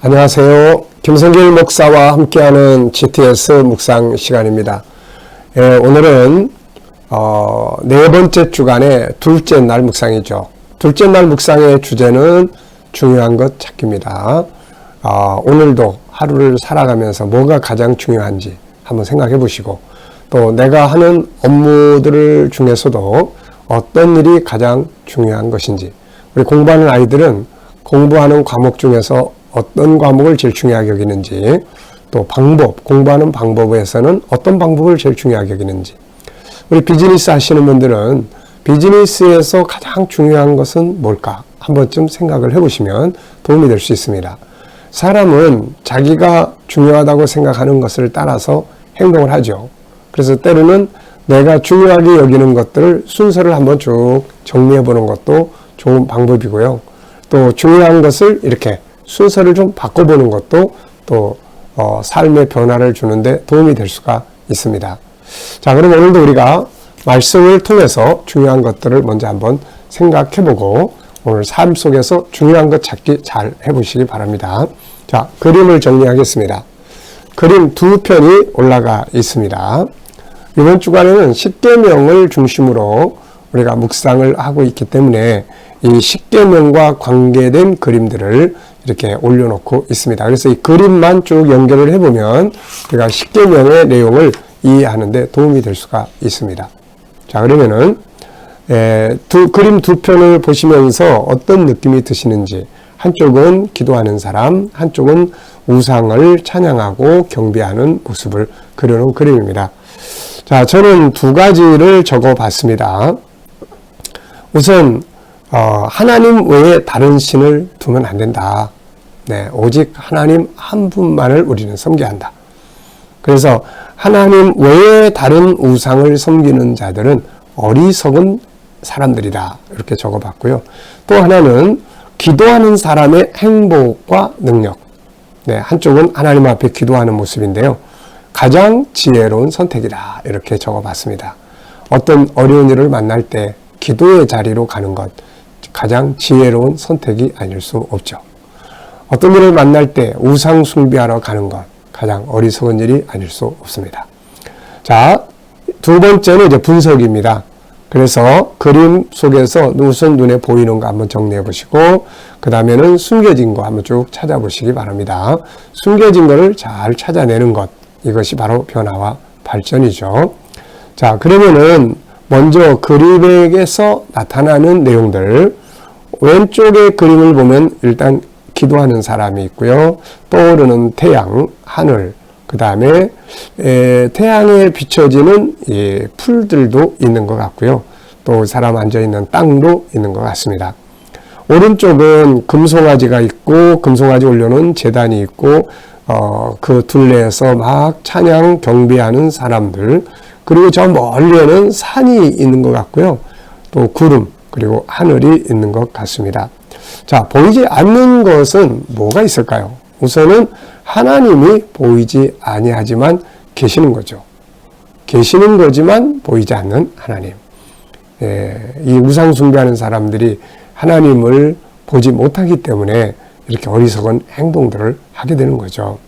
안녕하세요. 김성길 목사와 함께하는 GTS 묵상 시간입니다. 오늘은 네 번째 주간의 둘째 날 묵상이죠. 둘째 날 묵상의 주제는 중요한 것 찾기입니다. 오늘도 하루를 살아가면서 뭐가 가장 중요한지 한번 생각해 보시고, 또 내가 하는 업무들 중에서도 어떤 일이 가장 중요한 것인지, 우리 공부하는 아이들은 공부하는 과목 중에서 어떤 과목을 제일 중요하게 여기는지, 또 공부하는 방법에서는 어떤 방법을 제일 중요하게 여기는지, 우리 비즈니스 하시는 분들은 비즈니스에서 가장 중요한 것은 뭘까? 한 번쯤 생각을 해보시면 도움이 될 수 있습니다. 사람은 자기가 중요하다고 생각하는 것을 따라서 행동을 하죠. 그래서 때로는 내가 중요하게 여기는 것들을 순서를 한번 쭉 정리해 보는 것도 좋은 방법이고요. 또 중요한 것을 이렇게 순서를 좀 바꿔보는 것도 또 삶의 변화를 주는데 도움이 될 수가 있습니다. 자, 그럼 오늘도 우리가 말씀을 통해서 중요한 것들을 먼저 한번 생각해보고 오늘 삶 속에서 중요한 것 찾기 잘 해보시기 바랍니다. 자, 그림을 정리하겠습니다. 그림 두 편이 올라가 있습니다. 이번 주간에는 십계명을 중심으로 우리가 묵상을 하고 있기 때문에 이 십계명과 관계된 그림들을 이렇게 올려놓고 있습니다. 그래서 이 그림만 쭉 연결을 해보면 우리가 십계명의 내용을 이해하는 데 도움이 될 수가 있습니다. 자, 그러면은 그림 두 편을 보시면서 어떤 느낌이 드시는지, 한쪽은 기도하는 사람, 한쪽은 우상을 찬양하고 경배하는 모습을 그려놓은 그림입니다. 자, 저는 두 가지를 적어봤습니다. 우선 하나님 외에 다른 신을 두면 안 된다. 네, 오직 하나님 한 분만을 우리는 섬겨야 한다. 그래서 하나님 외에 다른 우상을 섬기는 자들은 어리석은 사람들이다. 이렇게 적어봤고요. 또 하나는 기도하는 사람의 행복과 능력. 네, 한쪽은 하나님 앞에 기도하는 모습인데요. 가장 지혜로운 선택이다. 이렇게 적어봤습니다. 어떤 어려운 일을 만날 때 기도의 자리로 가는 것, 가장 지혜로운 선택이 아닐 수 없죠. 어떤 일을 만날 때 우상 숭배하러 가는 것, 가장 어리석은 일이 아닐 수 없습니다. 자, 두 번째는 이제 분석입니다. 그래서 그림 속에서 우선 눈에 보이는 거 한번 정리해 보시고, 그 다음에는 숨겨진 거 한번 쭉 찾아보시기 바랍니다. 숨겨진 거를 잘 찾아내는 것, 이것이 바로 변화와 발전이죠. 자, 그러면은 먼저 그림에서 나타나는 내용들, 왼쪽의 그림을 보면 일단 기도하는 사람이 있고요. 떠오르는 태양, 하늘, 그 다음에 태양에 비춰지는 풀들도 있는 것 같고요. 또 사람 앉아있는 땅도 있는 것 같습니다. 오른쪽은 금송아지가 있고, 금송아지 올려놓은 제단이 있고, 그 둘레에서 막 찬양 경배하는 사람들, 그리고 저 멀리에는 산이 있는 것 같고요. 또 구름, 그리고 하늘이 있는 것 같습니다. 자, 보이지 않는 것은 뭐가 있을까요? 우선은 하나님이 보이지 아니하지만 계시는 거죠. 계시는 거지만 보이지 않는 하나님. 이 우상 숭배하는 사람들이 하나님을 보지 못하기 때문에 이렇게 어리석은 행동들을 하게 되는 거죠.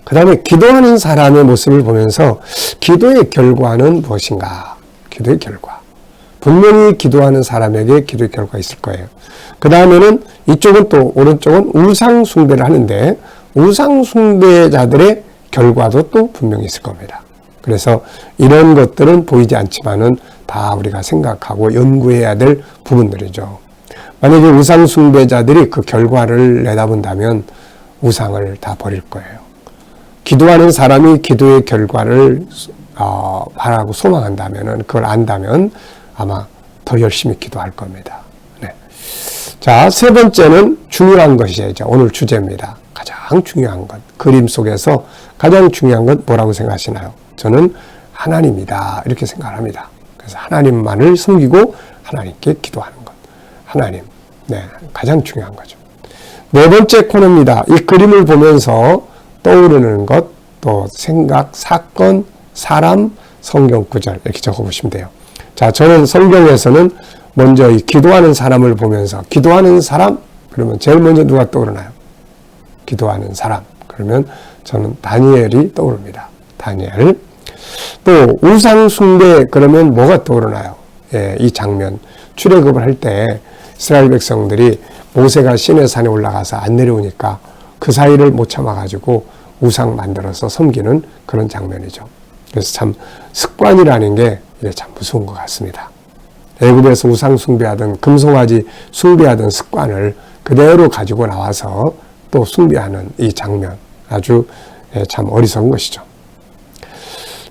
그 다음에 기도하는 사람의 모습을 보면서 기도의 결과는 무엇인가? 기도의 결과. 분명히 기도하는 사람에게 기도의 결과가 있을 거예요. 그 다음에는 이쪽은 또 오른쪽은 우상 숭배를 하는데 우상 숭배자들의 결과도 또 분명히 있을 겁니다. 그래서 이런 것들은 보이지 않지만은 다 우리가 생각하고 연구해야 될 부분들이죠. 만약에 우상 숭배자들이 그 결과를 내다본다면 우상을 다 버릴 거예요. 기도하는 사람이 기도의 결과를 바라고 소망한다면은, 그걸 안다면 아마 더 열심히 기도할 겁니다. 네. 자, 세 번째는 중요한 것이죠. 오늘 주제입니다. 가장 중요한 것. 그림 속에서 가장 중요한 것 뭐라고 생각하시나요? 저는 하나님이다. 이렇게 생각합니다. 그래서 하나님만을 섬기고 하나님께 기도하는 것. 하나님. 네, 가장 중요한 거죠. 네 번째 코너입니다. 이 그림을 보면서 떠오르는 것, 또 생각, 사건, 사람, 성경 구절 이렇게 적어보시면 돼요. 자, 저는 성경에서는 먼저 이 기도하는 사람을 보면서 기도하는 사람 그러면 제일 먼저 누가 떠오르나요? 기도하는 사람. 그러면 저는 다니엘이 떠오릅니다. 다니엘. 또 우상 숭배 그러면 뭐가 떠오르나요? 예, 이 장면. 출애굽을 할 때 이스라엘 백성들이 모세가 시내산에 올라가서 안 내려오니까 그 사이를 못 참아가지고 우상 만들어서 섬기는 그런 장면이죠. 그래서 참 습관이라는 게 참 무서운 것 같습니다. 애굽에서 우상 숭배하던 금송아지 숭배하던 습관을 그대로 가지고 나와서 또 숭배하는 이 장면 아주 참 어리석은 것이죠.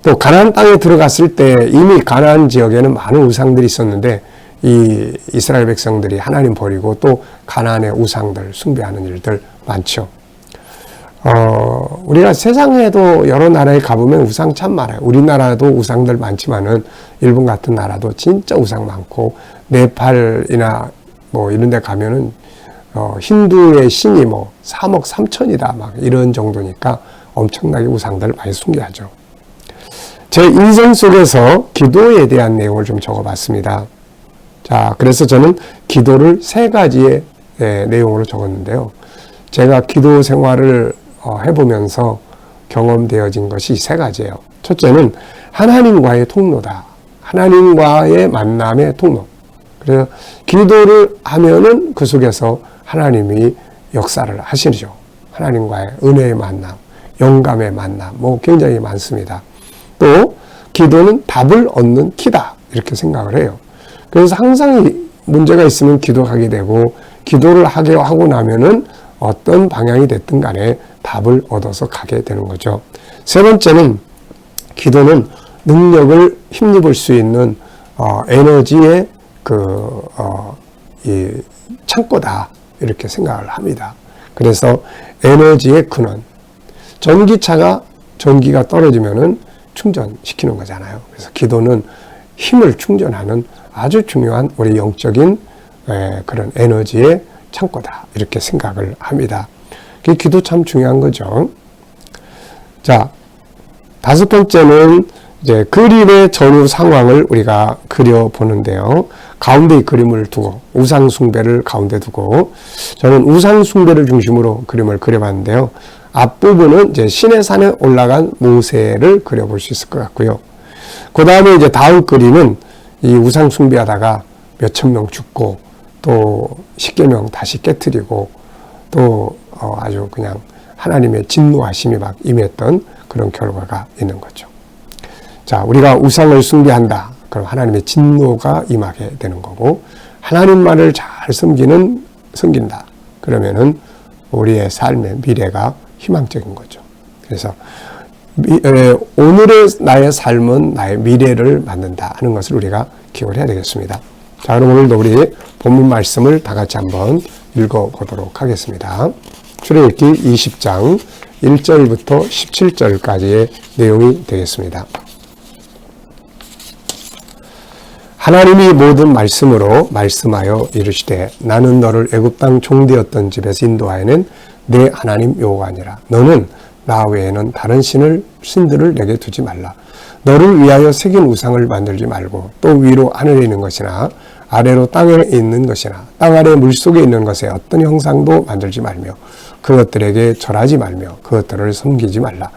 또 가나안 땅에 들어갔을 때 이미 가나안 지역에는 많은 우상들이 있었는데 이 이스라엘 백성들이 하나님 버리고 또 가나안의 우상들 숭배하는 일들 많죠. 우리가 세상에도 여러 나라에 가보면 우상 참 많아요. 우리나라도 우상들 많지만은 일본 같은 나라도 진짜 우상 많고 네팔이나 뭐 이런 데 가면은 힌두의 신이 뭐 3억 3천이다 막 이런 정도니까 엄청나게 우상들 많이 숭배하죠. 제 인생 속에서 기도에 대한 내용을 좀 적어봤습니다. 자, 그래서 저는 기도를 3가지의 내용으로 적었는데요. 제가 기도 생활을 해보면서 경험되어진 것이 3가지예요. 첫째는 하나님과의 통로다. 하나님과의 만남의 통로. 그래서 기도를 하면은 그 속에서 하나님이 역사를 하시죠. 하나님과의 은혜의 만남, 영감의 만남, 뭐 굉장히 많습니다. 또 기도는 답을 얻는 키다. 이렇게 생각을 해요. 그래서 항상 문제가 있으면 기도하게 되고 기도를 하게 하고 나면은 어떤 방향이 됐든 간에 답을 얻어서 가게 되는 거죠. 3번째는 기도는 능력을 힘입을 수 있는 에너지의 이 창고다. 이렇게 생각을 합니다. 그래서 에너지의 근원. 전기차가 전기가 떨어지면은 충전시키는 거잖아요. 그래서 기도는 힘을 충전하는 아주 중요한 우리 영적인 그런 에너지의 창고다. 이렇게 생각을 합니다. 기도 참 중요한 거죠. 자, 5번째는 이제 그림의 전후 상황을 우리가 그려보는데요. 가운데 이 그림을 두고 우상숭배를 가운데 두고 저는 우상숭배를 중심으로 그림을 그려봤는데요. 앞부분은 이제 시내산에 올라간 모세를 그려볼 수 있을 것 같고요. 그 다음에 이제 다음 그림은 이 우상숭배하다가 몇천 명 죽고 또 10개명 다시 깨트리고 또 아주 그냥 하나님의 진노하심이 막 임했던 그런 결과가 있는 거죠. 자, 우리가 우상을 숭배한다. 그럼 하나님의 진노가 임하게 되는 거고 하나님만을 잘 섬긴다. 그러면은 우리의 삶의 미래가 희망적인 거죠. 그래서 오늘의 나의 삶은 나의 미래를 만든다 하는 것을 우리가 기억을 해야 되겠습니다. 자, 그럼 오늘도 우리 본문 말씀을 다 같이 한번 읽어보도록 하겠습니다. 출애굽기 20장 1절부터 17절까지의 내용이 되겠습니다. 하나님이 모든 말씀으로 말씀하여 이르시되 나는 너를 애굽 땅 종되었던 집에서 인도하여낸 내 하나님 여호와니라. 너는 나 외에는 다른 신들을 내게 두지 말라. 너를 위하여 새긴 우상을 만들지 말고 또 위로 하늘에 있는 것이나 아래로 땅에 있는 것이나 땅 아래 물속에 있는 것에 어떤 형상도 만들지 말며 그것들에게 절하지 말며 그것들을 섬기지 말라.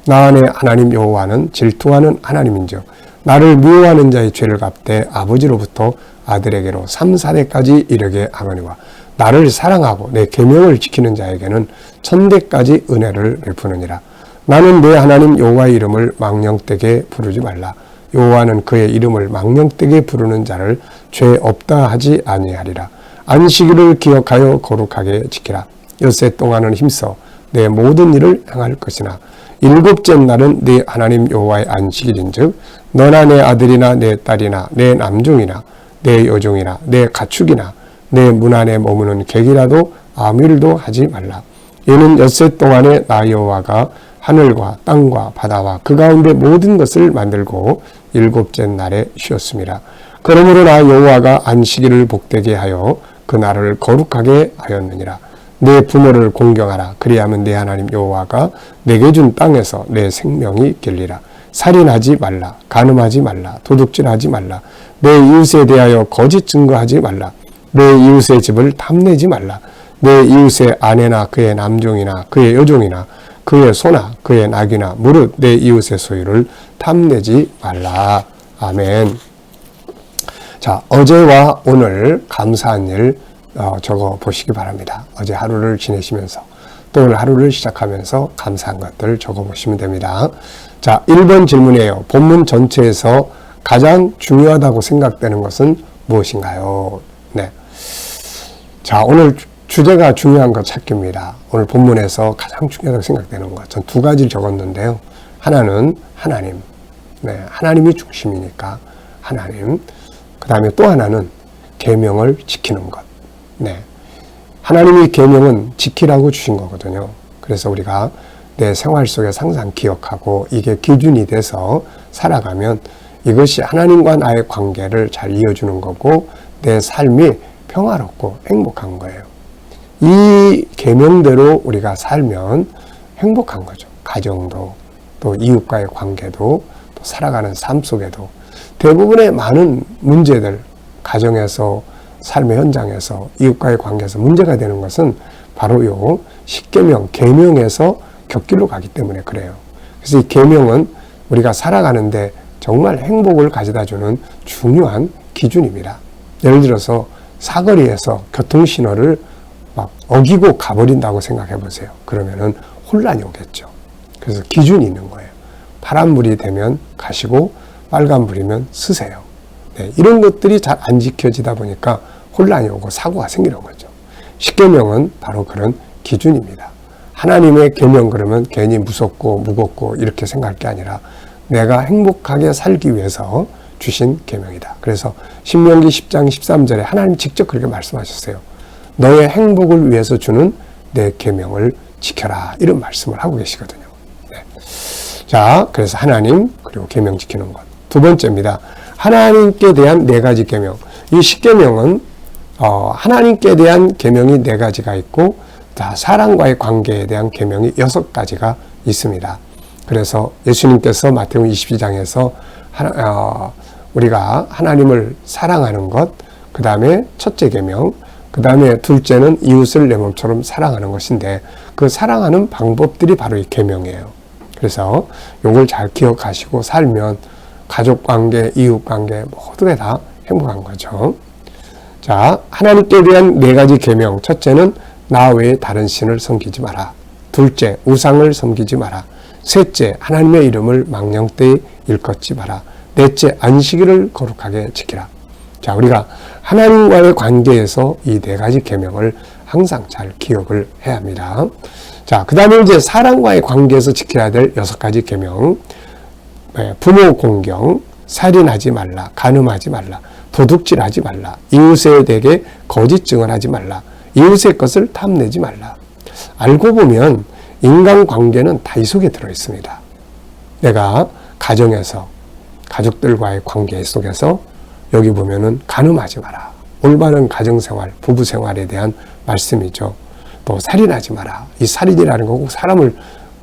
나 안에 하나님 여호와는 질투하는 하나님인즉 나를 미워하는 자의 죄를 갚되 아버지로부터 아들에게로 3, 4대까지 이르게 하거니와 나를 사랑하고 내 계명을 지키는 자에게는 1000대까지 은혜를 베푸느니라. 나는 내 하나님 여호와의 이름을 망령되게 부르지 말라. 여호와는 그의 이름을 망령되게 부르는 자를 죄 없다 하지 아니하리라. 안식일을 기억하여 거룩하게 지키라. 엿새 동안은 힘써 내 모든 일을 행할 것이나 7째 날은 네 하나님 여호와의 안식일인즉 너나 내 아들이나 내 딸이나 내 남종이나 내 여종이나 내 가축이나 내 문 안에 머무는 객이라도 아무 일도 하지 말라. 이는 엿새 동안에 나 여호와가 하늘과 땅과 바다와 그 가운데 모든 것을 만들고 7째 날에 쉬었습니다. 그러므로 나 여호와가 안식일을 복되게 하여 그 날을 거룩하게 하였느니라. 내 부모를 공경하라. 그리하면 내 하나님 여호와가 내게 준 땅에서 내 생명이 길리라. 살인하지 말라. 간음하지 말라. 도둑질하지 말라. 내 이웃에 대하여 거짓 증거하지 말라. 내 이웃의 집을 탐내지 말라. 내 이웃의 아내나 그의 남종이나 그의 여종이나 그의 소나 그의 낙이나 무릇 내 이웃의 소유를 탐내지 말라. 아멘. 자, 어제와 오늘 감사한 일 적어 보시기 바랍니다. 어제 하루를 지내시면서 또 오늘 하루를 시작하면서 감사한 것들 적어 보시면 됩니다. 자, 1번 질문이에요. 본문 전체에서 가장 중요하다고 생각되는 것은 무엇인가요? 네. 자, 오늘 주제가 중요한 것 찾기입니다. 오늘 본문에서 가장 중요하다고 생각되는 것. 전 두 가지를 적었는데요. 하나는 하나님. 네, 하나님이 중심이니까 하나님. 그 다음에 또 하나는 계명을 지키는 것. 네. 하나님이 계명은 지키라고 주신 거거든요. 그래서 우리가 내 생활 속에서 항상 기억하고 이게 기준이 돼서 살아가면 이것이 하나님과 나의 관계를 잘 이어주는 거고 내 삶이 평화롭고 행복한 거예요. 이 계명대로 우리가 살면 행복한 거죠. 가정도 또 이웃과의 관계도 또 살아가는 삶 속에도 대부분의 많은 문제들 가정에서 삶의 현장에서 이웃과의 관계에서 문제가 되는 것은 바로 요 십계명, 계명에서 곁길로 가기 때문에 그래요. 그래서 이 계명은 우리가 살아가는데 정말 행복을 가져다주는 중요한 기준입니다. 예를 들어서 사거리에서 교통신호를 막 어기고 가버린다고 생각해 보세요. 그러면은 혼란이 오겠죠. 그래서 기준이 있는 거예요. 파란불이 되면 가시고 빨간불이면 쓰세요. 네, 이런 것들이 잘 안 지켜지다 보니까 혼란이 오고 사고가 생기는 거죠. 십계명은 바로 그런 기준입니다. 하나님의 계명 그러면 괜히 무섭고 무겁고 이렇게 생각할 게 아니라 내가 행복하게 살기 위해서 주신 계명이다. 그래서 신명기 10장 13절에 하나님 직접 그렇게 말씀하셨어요. 너의 행복을 위해서 주는 내 계명을 지켜라. 이런 말씀을 하고 계시거든요. 네. 자, 그래서 하나님 그리고 계명 지키는 것. 두 번째입니다. 하나님께 대한 네 가지 계명. 이 십계명은 하나님께 대한 계명이 네 가지가 있고 사람과의 관계에 대한 계명이 6가지가 있습니다. 그래서 예수님께서 마태복음 22장에서 우리가 하나님을 사랑하는 것, 그 다음에 첫째 계명, 그 다음에 둘째는 이웃을 내 몸처럼 사랑하는 것인데 그 사랑하는 방법들이 바로 이 계명이에요. 그래서 이걸 잘 기억하시고 살면 가족관계, 이웃관계 모두가 다 행복한 거죠. 자, 하나님께 대한 네 가지 계명. 첫째는 나 외에 다른 신을 섬기지 마라. 둘째, 우상을 섬기지 마라. 셋째, 하나님의 이름을 망령되이 일컫지 마라. 넷째, 안식일을 거룩하게 지키라. 자, 우리가 하나님과의 관계에서 이 네 가지 계명을 항상 잘 기억을 해야 합니다. 자, 그 다음에 이제 사람과의 관계에서 지켜야 될 6가지 계명. 부모 공경, 살인하지 말라, 간음하지 말라, 도둑질하지 말라, 이웃에 대게 거짓 증언하지 말라, 이웃의 것을 탐내지 말라. 알고 보면 인간관계는 다 이 속에 들어있습니다. 내가 가정에서 가족들과의 관계 속에서 여기 보면은 간음하지 마라. 올바른 가정생활, 부부생활에 대한 말씀이죠. 또 살인하지 마라. 이 살인이라는 거 꼭 사람을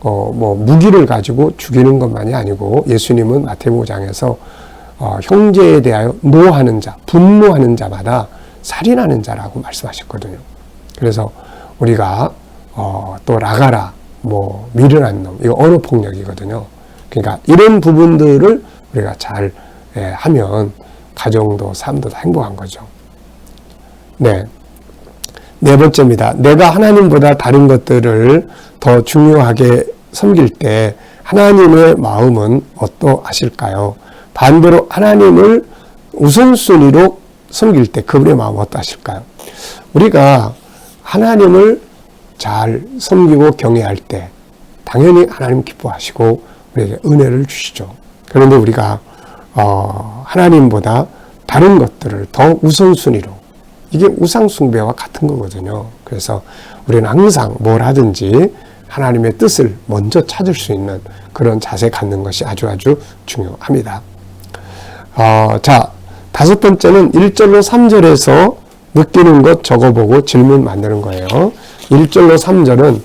무기를 가지고 죽이는 것만이 아니고 예수님은 마태복음 5장에서 형제에 대하여 노하는 자, 분노하는 자마다 살인하는 자라고 말씀하셨거든요. 그래서 우리가 또 나가라, 미련한 놈, 이거 언어폭력이거든요. 그러니까 이런 부분들을 우리가 잘 하면 가정도 삶도 다 행복한 거죠. 네. 네 번째입니다. 내가 하나님보다 다른 것들을 더 중요하게 섬길 때 하나님의 마음은 어떠하실까요? 반대로 하나님을 우선순위로 섬길 때 그분의 마음은 어떠하실까요? 우리가 하나님을 잘 섬기고 경외할 때 당연히 하나님 기뻐하시고 우리에게 은혜를 주시죠. 그런데 우리가 하나님보다 다른 것들을 더 우선순위로, 이게 우상숭배와 같은 거거든요. 그래서 우리는 항상 뭘 하든지 하나님의 뜻을 먼저 찾을 수 있는 그런 자세 갖는 것이 아주 중요합니다. 자, 다섯 번째는 1절로 3절에서 느끼는 것 적어보고 질문 만드는 거예요. 1절로 3절은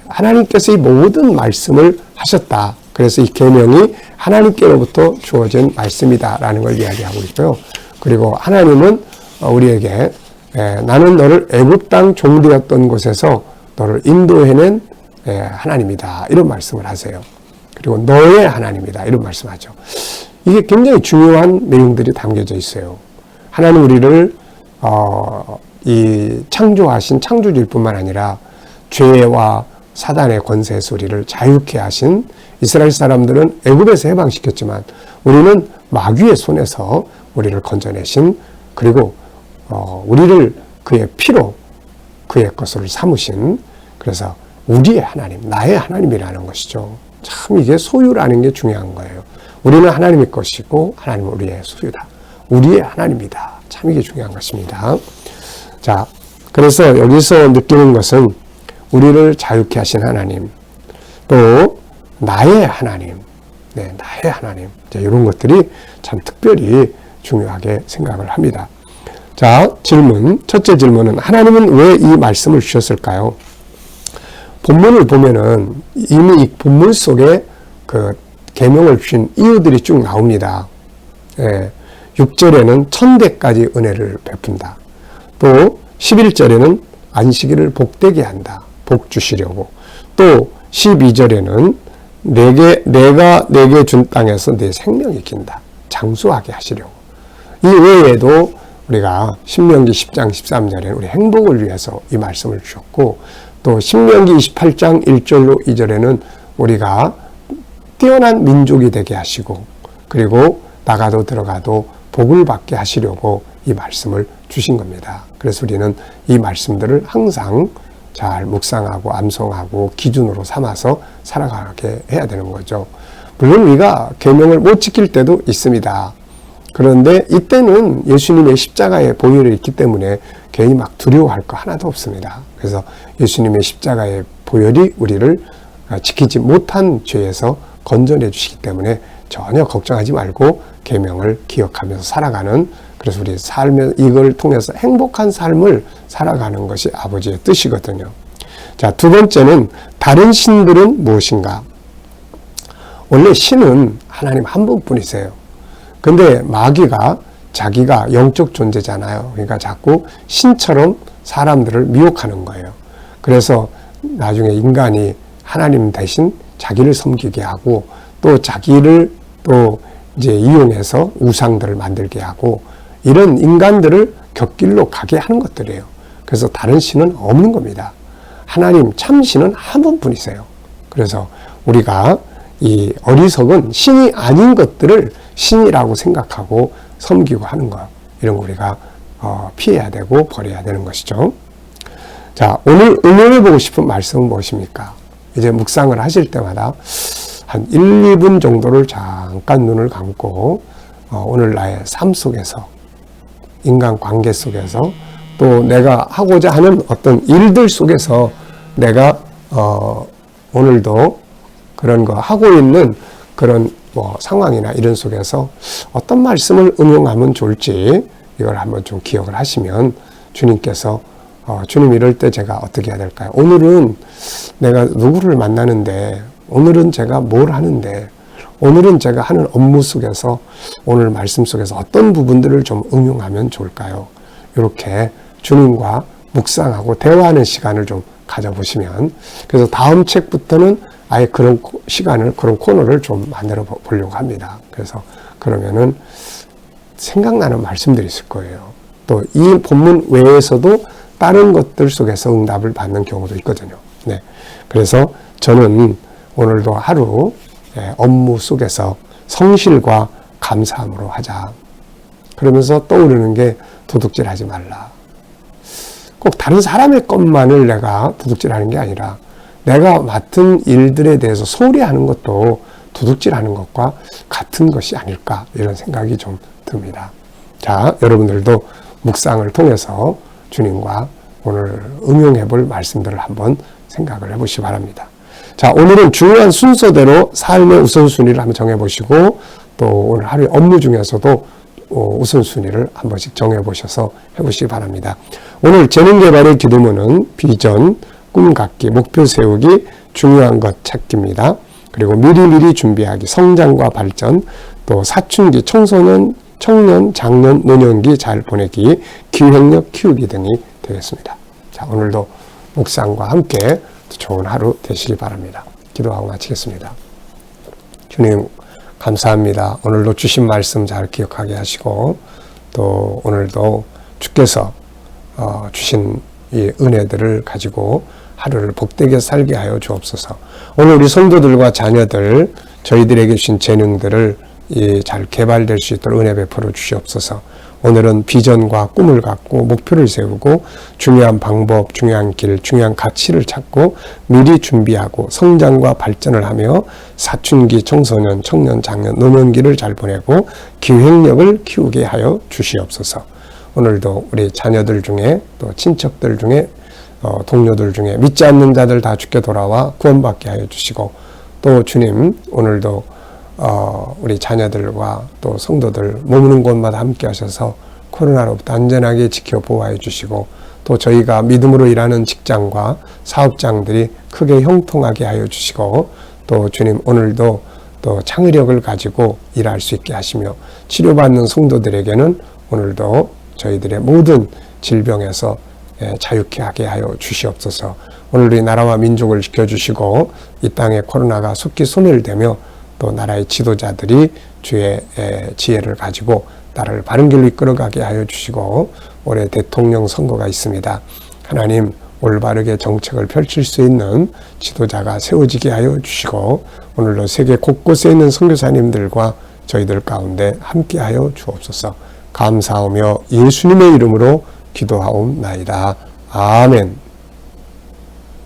하나님께서 이 모든 말씀을 하셨다. 그래서 이 계명이 하나님께로부터 주어진 말씀이다라는 걸 이야기하고 있고요. 그리고 하나님은 우리에게 나는 너를 애굽 땅 종되었던 곳에서 너를 인도해낸 하나님이다. 이런 말씀을 하세요. 그리고 너의 하나님이다. 이런 말씀하죠. 이게 굉장히 중요한 내용들이 담겨져 있어요. 하나님 우리를 이 창조하신 창조주일 뿐만 아니라 죄와 사단의 권세에서 우리를 자유케 하신 이스라엘 사람들은 애굽에서 해방시켰지만 우리는 마귀의 손에서 우리를 건져내신, 그리고 우리를 그의 피로 그의 것을 삼으신, 그래서 우리의 하나님, 나의 하나님이라는 것이죠. 참 이게 소유라는 게 중요한 거예요. 우리는 하나님의 것이고 하나님은 우리의 소유다. 우리의 하나님이다. 참 이게 중요한 것입니다. 자, 그래서 여기서 느끼는 것은 우리를 자유케 하신 하나님, 또 나의 하나님, 나의 하나님, 이런 것들이 참 특별히 중요하게 생각을 합니다. 자, 질문. 첫째 질문은 하나님은 왜 이 말씀을 주셨을까요? 본문을 보면은 이미 이 본문 속에 그 계명을 주신 이유들이 쭉 나옵니다. 6절에는 천대까지 은혜를 베푼다. 또 11절에는 안식일을 복되게 한다. 복 주시려고. 또 12절에는 내가 내게 준 땅에서 내 생명이 긴다. 장수하게 하시려고. 이 외에도 우리가 신명기 10장 13절에는 우리 행복을 위해서 이 말씀을 주셨고, 또 신명기 28장 1절로 2절에는 우리가 뛰어난 민족이 되게 하시고, 그리고 나가도 들어가도 복을 받게 하시려고 이 말씀을 주신 겁니다. 그래서 우리는 이 말씀들을 항상 잘 묵상하고 암송하고 기준으로 삼아서 살아가게 해야 되는 거죠. 물론 우리가 계명을 못 지킬 때도 있습니다. 그런데 이때는 예수님의 십자가의 보혈이 있기 때문에 괜히 막 두려워할 거 하나도 없습니다. 그래서 예수님의 십자가의 보혈이 우리를 지키지 못한 죄에서 건져내 주시기 때문에 전혀 걱정하지 말고 계명을 기억하면서 살아가는, 그래서 우리 삶에 이걸 통해서 행복한 삶을 살아가는 것이 아버지의 뜻이거든요. 자, 두 번째는 다른 신들은 무엇인가? 원래 신은 하나님 한 분뿐이세요. 근데 마귀가 자기가 영적 존재잖아요. 그러니까 자꾸 신처럼 사람들을 미혹하는 거예요. 그래서 나중에 인간이 하나님 대신 자기를 섬기게 하고, 또 자기를 또 이제 이용해서 우상들을 만들게 하고, 이런 인간들을 곁길로 가게 하는 것들이에요. 그래서 다른 신은 없는 겁니다. 하나님 참신은 한 분뿐이세요. 그래서 우리가 이 어리석은 신이 아닌 것들을 신이라고 생각하고 섬기고 하는 것, 이런 거 우리가 피해야 되고 버려야 되는 것이죠. 자, 오늘 응용해보고 싶은 말씀은 무엇입니까? 이제 묵상을 하실 때마다 한 1, 2분 정도를 잠깐 눈을 감고 오늘 나의 삶 속에서, 인간관계 속에서, 또 내가 하고자 하는 어떤 일들 속에서 내가 오늘도 그런 거 하고 있는 그런 상황이나 이런 속에서 어떤 말씀을 응용하면 좋을지 이걸 한번 좀 기억을 하시면, 주님께서 주님 이럴 때 제가 어떻게 해야 될까요? 오늘은 내가 누구를 만나는데, 오늘은 제가 뭘 하는데, 오늘은 제가 하는 업무 속에서, 오늘 말씀 속에서 어떤 부분들을 좀 응용하면 좋을까요? 이렇게 주님과 묵상하고 대화하는 시간을 좀 가져보시면, 그래서 다음 책부터는 아예 그런 시간을, 그런 코너를 좀 만들어 보려고 합니다. 그래서 그러면은 생각나는 말씀들이 있을 거예요. 또 이 본문 외에서도 다른 것들 속에서 응답을 받는 경우도 있거든요. 네. 그래서 저는 오늘도 하루 업무 속에서 성실과 감사함으로 하자. 그러면서 떠오르는 게 도둑질하지 말라. 꼭 다른 사람의 것만을 내가 도둑질하는 게 아니라 내가 맡은 일들에 대해서 소홀히 하는 것도 도둑질하는 것과 같은 것이 아닐까, 이런 생각이 좀 듭니다. 자, 여러분들도 묵상을 통해서 주님과 오늘 응용해 볼 말씀들을 한번 생각을 해보시기 바랍니다. 자, 오늘은 중요한 순서대로 삶의 우선순위를 한번 정해보시고, 또 오늘 하루의 업무 중에서도 우선순위를 한 번씩 정해보셔서 해보시기 바랍니다. 오늘 재능개발의 기도문은 비전, 꿈 갖기, 목표 세우기, 중요한 것 찾기입니다. 그리고 미리미리 준비하기, 성장과 발전, 또 사춘기, 청소년 청년, 장년, 노년기 잘 보내기, 기획력 키우기 등이 되겠습니다. 자, 오늘도 묵상과 함께 좋은 하루 되시기 바랍니다. 기도하고 마치겠습니다. 주님 감사합니다. 오늘도 주신 말씀 잘 기억하게 하시고 또 오늘도 주께서 주신 이 은혜들을 가지고 하루를 복되게 살게 하여 주옵소서. 오늘 우리 성도들과 자녀들 저희들에게 주신 재능들을 잘 개발될 수 있도록 은혜 베풀어 주시옵소서. 오늘은 비전과 꿈을 갖고 목표를 세우고 중요한 방법, 중요한 길, 중요한 가치를 찾고 미리 준비하고 성장과 발전을 하며 사춘기, 청소년, 청년, 장년, 노년기를 잘 보내고 기획력을 키우게 하여 주시옵소서. 오늘도 우리 자녀들 중에 또 친척들 중에 동료들 중에 믿지 않는 자들 다 주께 돌아와 구원받게 하여 주시고 또 주님 오늘도 우리 자녀들과 또 성도들 머무는 곳마다 함께 하셔서 코로나로부터 안전하게 지켜 보호해 주시고 또 저희가 믿음으로 일하는 직장과 사업장들이 크게 형통하게 하여 주시고 또 주님 오늘도 또 창의력을 가지고 일할 수 있게 하시며 치료받는 성도들에게는 오늘도 저희들의 모든 질병에서 자유케 하게 하여 주시옵소서. 오늘 이 나라와 민족을 지켜주시고 이 땅에 코로나가 속히 소멸되며 또 나라의 지도자들이 주의 지혜를 가지고 나라를 바른 길로 이끌어가게 하여 주시고 올해 대통령 선거가 있습니다. 하나님 올바르게 정책을 펼칠 수 있는 지도자가 세워지게 하여 주시고 오늘도 세계 곳곳에 있는 선교사님들과 저희들 가운데 함께하여 주옵소서. 감사하며 예수님의 이름으로 기도하옵나이다. 아멘.